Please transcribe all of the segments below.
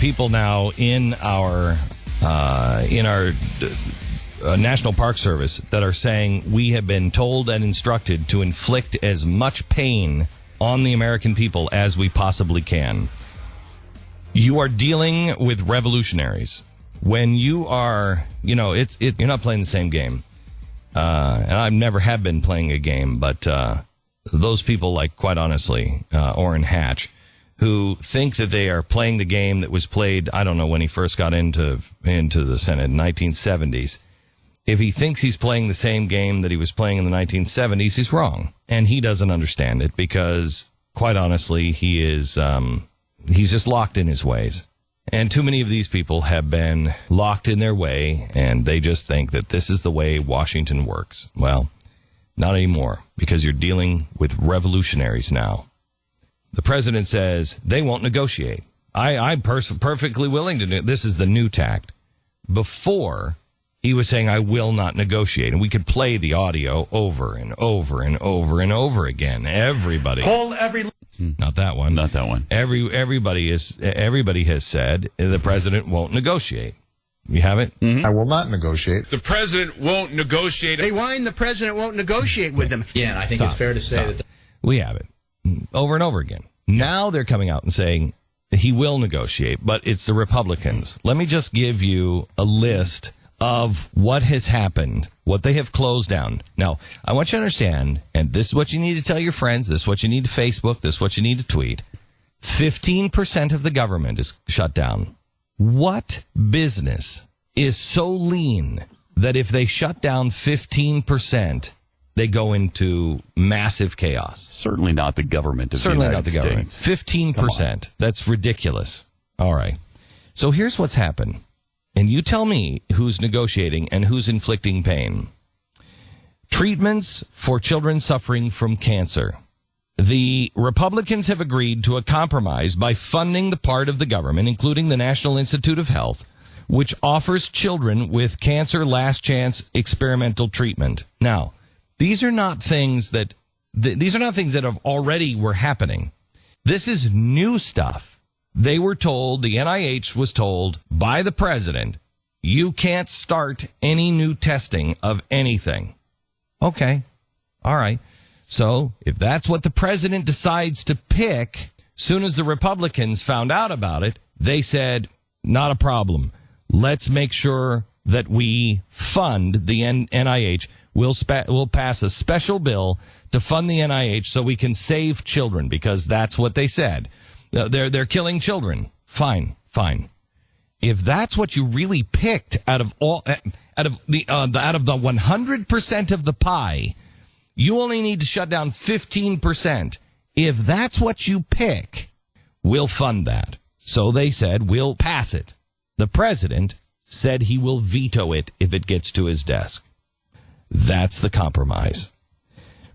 people now in our National Park Service that are saying we have been told and instructed to inflict as much pain on the American people as we possibly can. You are dealing with revolutionaries. When you are, you're not playing the same game. And I never have been playing a game, but those people, like, quite honestly, Orrin Hatch, who think that they are playing the game that was played, I don't know, when he first got into the Senate in the 1970s. If he thinks he's playing the same game that he was playing in the 1970s, he's wrong. And he doesn't understand it because, quite honestly, he's just locked in his ways. And too many of these people have been locked in their way, and they just think that this is the way Washington works. Well, not anymore, because you're dealing with revolutionaries now. The president says they won't negotiate. I'm perfectly willing to do. This is the new tact. Before, he was saying, I will not negotiate. And we could play the audio over and over and over and over again. Everybody. Not that one. Not that one. Everybody has said the president won't negotiate. You have it? Mm-hmm. I will not negotiate. The president won't negotiate. They whine the president won't negotiate with them. Yeah, and I think it's fair to say that we have it over and over again. Now they're coming out and saying he will negotiate, but it's the Republicans. Let me just give you a list of what has happened, what they have closed down. Now, I want you to understand, and this is what you need to tell your friends, this is what you need to Facebook, this is what you need to tweet. 15% of the government is shut down. What business is so lean that if they shut down 15%, they go into massive chaos? Certainly not the government of Certainly the not the United government. States. 15%. That's ridiculous. All right. So here's what's happened. And you tell me who's negotiating and who's inflicting pain. Treatments for children suffering from cancer. The Republicans have agreed to a compromise by funding the part of the government, including the National Institute of Health, which offers children with cancer last chance experimental treatment. Now, these are not things that have already were happening. This is new stuff. They were told, the NIH was told by the president, you can't start any new testing of anything. Okay. All right. So if that's what the president decides to pick, soon as the Republicans found out about it, they said, not a problem. Let's make sure that we fund the NIH. We'll pass a special bill to fund the NIH so we can save children, because that's what they said. They're killing children. Fine. If that's what you really picked out of the 100% of the pie, you only need to shut down 15%. If that's what you pick, we'll fund that. So they said, we'll pass it. The president said he will veto it if it gets to his desk. That's the compromise.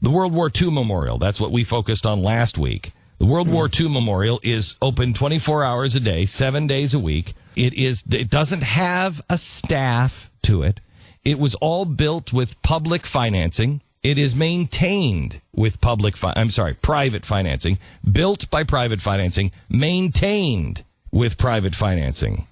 The World War II Memorial, that's what we focused on last week. The World War II Memorial is open 24 hours a day, 7 days a week. It doesn't have a staff to it. It was all built with public financing. It is maintained with private financing, built by private financing, maintained with private financing.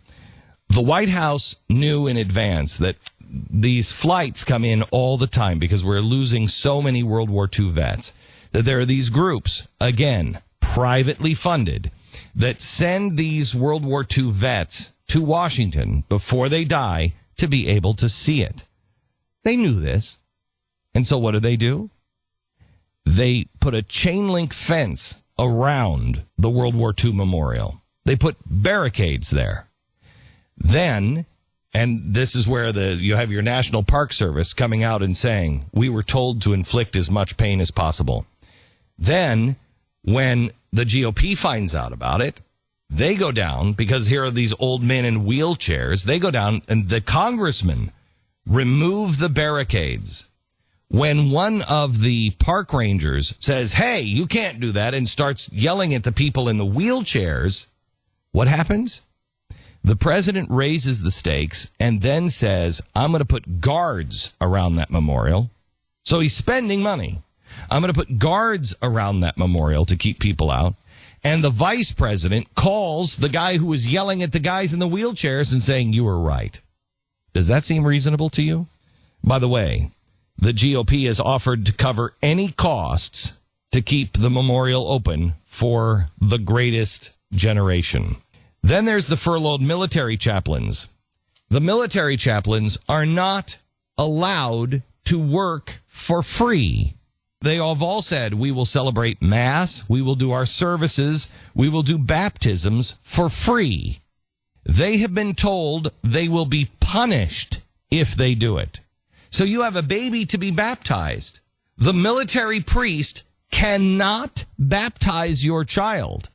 The White House knew in advance that these flights come in all the time because we're losing so many World War II vets, that there are these groups, again, privately funded, that send these World War II vets to Washington before they die to be able to see it. They knew this. And so what do? They put a chain link fence around the World War II Memorial. They put barricades there. Then, and this is where you have your National Park Service coming out and saying, we were told to inflict as much pain as possible. Then, when the GOP finds out about it, they go down, because here are these old men in wheelchairs, they go down and the congressmen remove the barricades. When one of the park rangers says, hey, you can't do that, and starts yelling at the people in the wheelchairs, what happens? The president raises the stakes and then says, I'm going to put guards around that memorial. So he's spending money. I'm going to put guards around that memorial to keep people out. And the vice president calls the guy who was yelling at the guys in the wheelchairs and saying, you were right. Does that seem reasonable to you? By the way, the GOP has offered to cover any costs to keep the memorial open for the greatest generation. Then there's the furloughed military chaplains. The military chaplains are not allowed to work for free. They have all said, we will celebrate Mass, we will do our services, we will do baptisms for free. They have been told they will be punished if they do it. So you have a baby to be baptized. The military priest cannot baptize your child,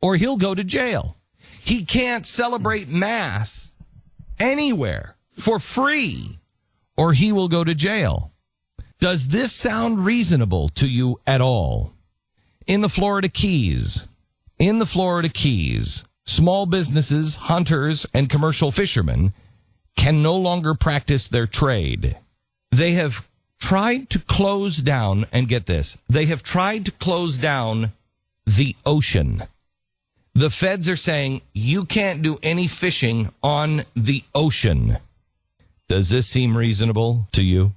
or he'll go to jail. He can't celebrate Mass anywhere for free, or he will go to jail. Does this sound reasonable to you at all? In the Florida Keys, small businesses, hunters, and commercial fishermen can no longer practice their trade. They have tried to close down, and get this, they have tried to close down the ocean. The feds are saying you can't do any fishing on the ocean. Does this seem reasonable to you?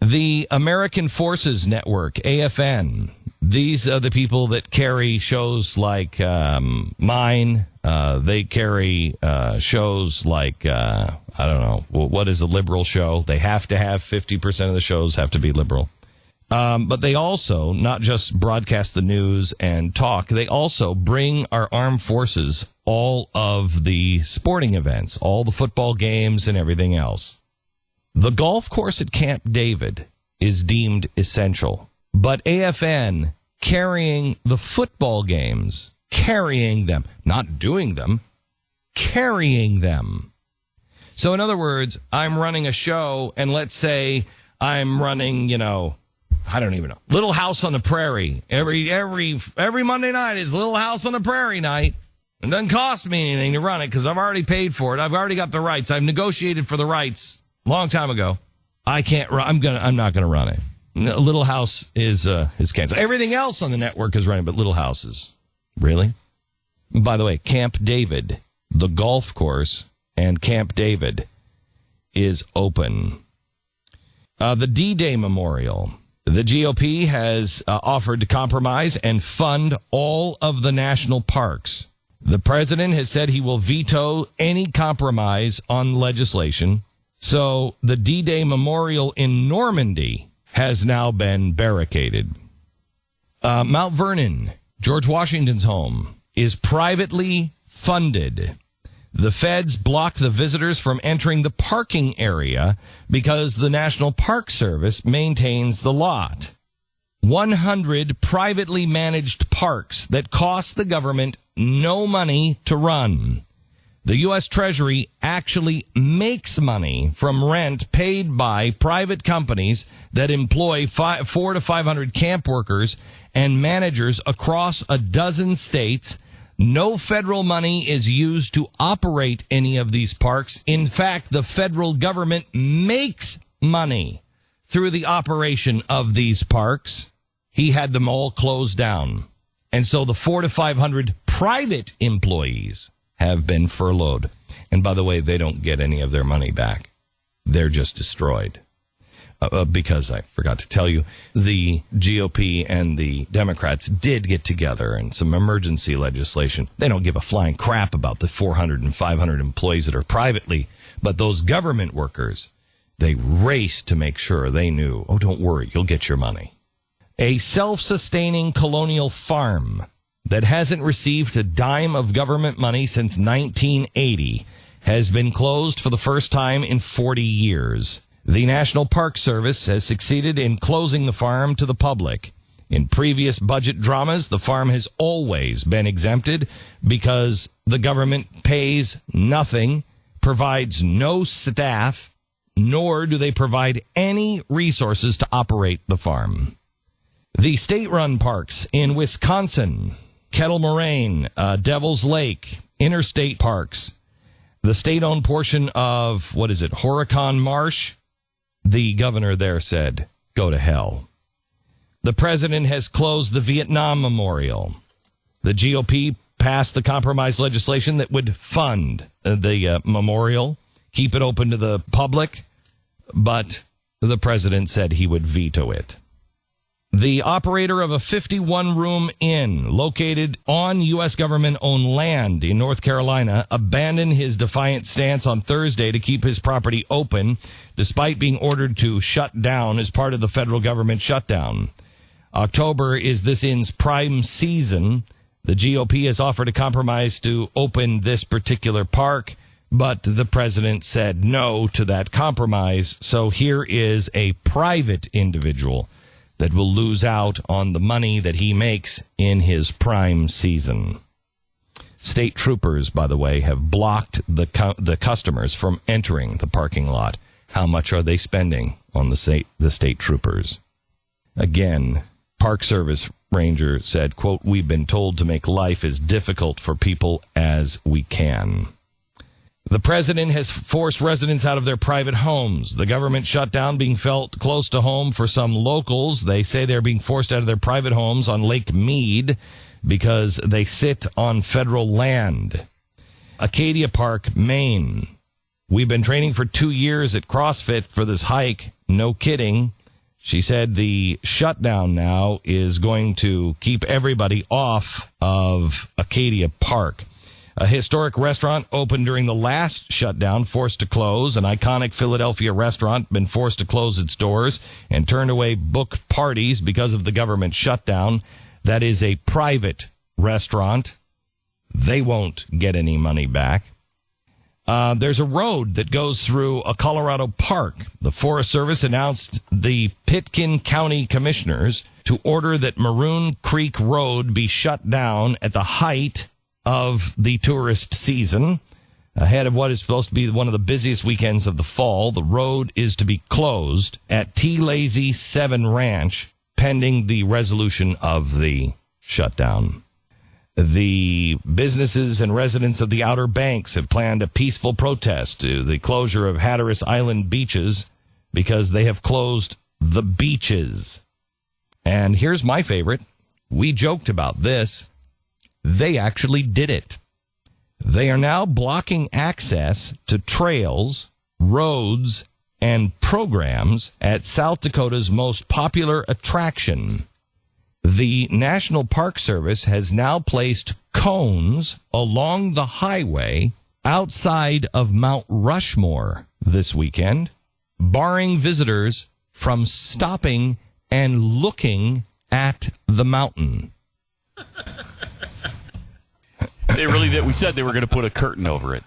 The American Forces Network, AFN, these are the people that carry shows like mine. They carry shows like, I don't know, what is a liberal show? They have to have 50% of the shows have to be liberal. But they also not just broadcast the news and talk, they also bring our armed forces all of the sporting events, all the football games and everything else. The golf course at Camp David is deemed essential, but AFN carrying the football games, carrying them, not doing them, carrying them. So in other words, I'm running a show, and let's say I'm running, I don't even know, Little House on the Prairie. Every Monday night is Little House on the Prairie night. It doesn't cost me anything to run it because I've already paid for it. I've already got the rights. I've negotiated for the rights long time ago. I can't run. I'm not going to run it. Little House is canceled. Everything else on the network is running, but Little House is really. By the way, Camp David, the golf course, and Camp David is open. The D-Day Memorial. The GOP has offered to compromise and fund all of the national parks. The president has said he will veto any compromise on legislation. So the D-Day Memorial in Normandy has now been barricaded. Mount Vernon, George Washington's home, is privately funded. The feds blocked the visitors from entering the parking area because the National Park Service maintains the lot. 100 privately managed parks that cost the government no money to run. The U.S. Treasury actually makes money from rent paid by private companies that employ 400 to 500 camp workers and managers across a dozen states. No federal money is used to operate any of these parks. In fact, the federal government makes money through the operation of these parks. He had them all closed down. And so the 400 to 500 private employees have been furloughed. And by the way, they don't get any of their money back. They're just destroyed. Because I forgot to tell you, the GOP and the Democrats did get together in some emergency legislation. They don't give a flying crap about the 400 and 500 employees that are privately, but those government workers, they raced to make sure they knew, oh, don't worry, you'll get your money. A self-sustaining colonial farm that hasn't received a dime of government money since 1980 has been closed for the first time in 40 years. The National Park Service has succeeded in closing the farm to the public. In previous budget dramas, the farm has always been exempted because the government pays nothing, provides no staff, nor do they provide any resources to operate the farm. The state-run parks in Wisconsin, Kettle Moraine, Devil's Lake, interstate parks, the state-owned portion of, Horicon Marsh, the governor there said, go to hell. The president has closed the Vietnam Memorial. The GOP passed the compromise legislation that would fund the memorial, keep it open to the public, but the president said he would veto it. The operator of a 51-room inn located on U.S. government-owned land in North Carolina abandoned his defiant stance on Thursday to keep his property open, despite being ordered to shut down as part of the federal government shutdown. October is this inn's prime season. The GOP has offered a compromise to open this particular park, but the president said no to that compromise. So here is a private individual that will lose out on the money that he makes in his prime season. State troopers, by the way, have blocked the customers from entering the parking lot. How much are they spending on the state troopers? Again, Park Service ranger said, quote, "We've been told to make life as difficult for people as we can." The president has forced residents out of their private homes. The government shutdown being felt close to home for some locals. They say they're being forced out of their private homes on Lake Mead because they sit on federal land. Acadia Park, Maine. "We've been training for 2 years at CrossFit for this hike. No kidding." She said the shutdown now is going to keep everybody off of Acadia Park. A historic restaurant opened during the last shutdown, forced to close. An iconic Philadelphia restaurant been forced to close its doors and turned away booked parties because of the government shutdown. That is a private restaurant. They won't get any money back. There's a road that goes through a Colorado park. The Forest Service announced the Pitkin County Commissioners to order that Maroon Creek Road be shut down at the height of the tourist season. Ahead of what is supposed to be one of the busiest weekends of the fall, the road is to be closed at T Lazy 7 Ranch, pending the resolution of the shutdown. The businesses and residents of the Outer Banks have planned a peaceful protest to the closure of Hatteras Island beaches because they have closed the beaches. And here's my favorite. We joked about this. They actually did it. They are now blocking access to trails, roads, and programs at South Dakota's most popular attraction. The National Park Service has now placed cones along the highway outside of Mount Rushmore this weekend, barring visitors from stopping and looking at the mountain. They really did. We said they were going to put a curtain over it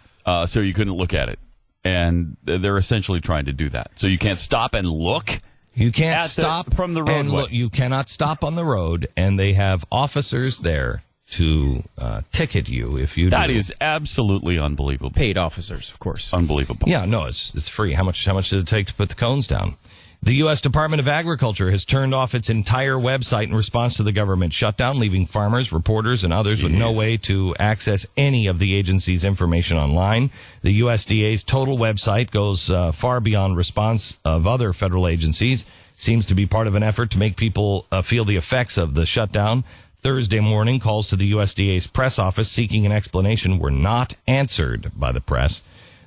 so you couldn't look at it. And they're essentially trying to do that. So you can't stop and look. You can't stop from the roadway. You cannot stop on the road, and they have officers there to ticket you if you do. That is absolutely unbelievable. Paid officers, of course. Unbelievable. Yeah, no, it's free. How much does it take to put the cones down? The U.S. Department of Agriculture has turned off its entire website in response to the government shutdown, leaving farmers, reporters, and others with no way to access any of the agency's information online. The USDA's total website goes far beyond response of other federal agencies. Seems to be part of an effort to make people feel the effects of the shutdown. Thursday morning, calls to the USDA's press office seeking an explanation were not answered by the press.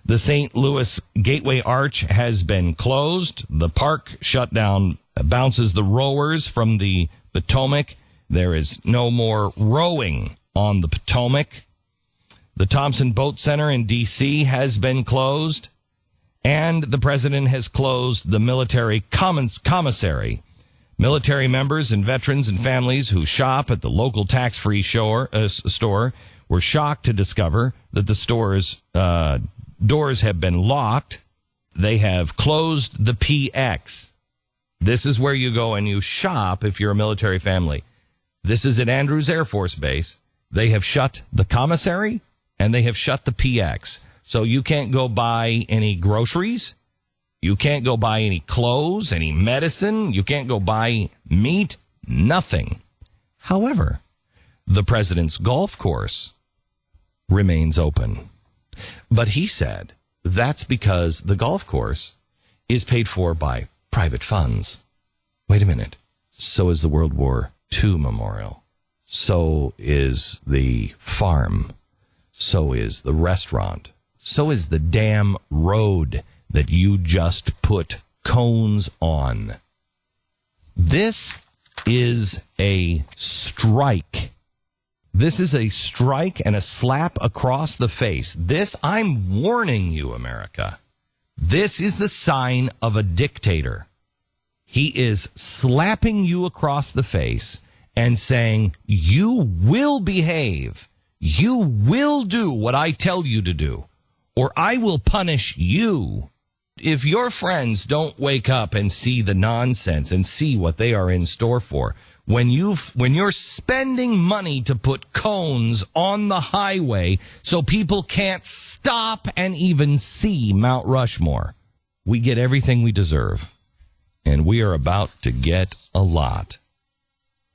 The St. Louis Gateway Arch has been closed. The park shutdown bounces the rowers from the Potomac. There is no more rowing on the Potomac. The Thompson Boat Center in D.C. has been closed. And the president has closed the military commissary. Military members and veterans and families who shop at the local tax-free store were shocked to discover that the store's doors have been locked. They have closed the PX. This is where you go and you shop if you're a military family. This is at Andrews Air Force Base. They have shut the commissary and they have shut the PX. So you can't go buy any groceries. You can't go buy any clothes, any medicine. You can't go buy meat, nothing. However, the president's golf course remains open. But he said that's because the golf course is paid for by private funds. Wait a minute. So is the World War II memorial. So is the farm. So is the restaurant. So is the damn road that you just put cones on. This is a strike. This is a strike and a slap across the face. This, I'm warning you, America. This is the sign of a dictator. He is slapping you across the face and saying, you will behave. You will do what I tell you to do, or I will punish you. If your friends don't wake up and see the nonsense and see what they are in store for, when you're spending money to put cones on the highway so people can't stop and even see Mount Rushmore, we get everything we deserve. And we are about to get a lot.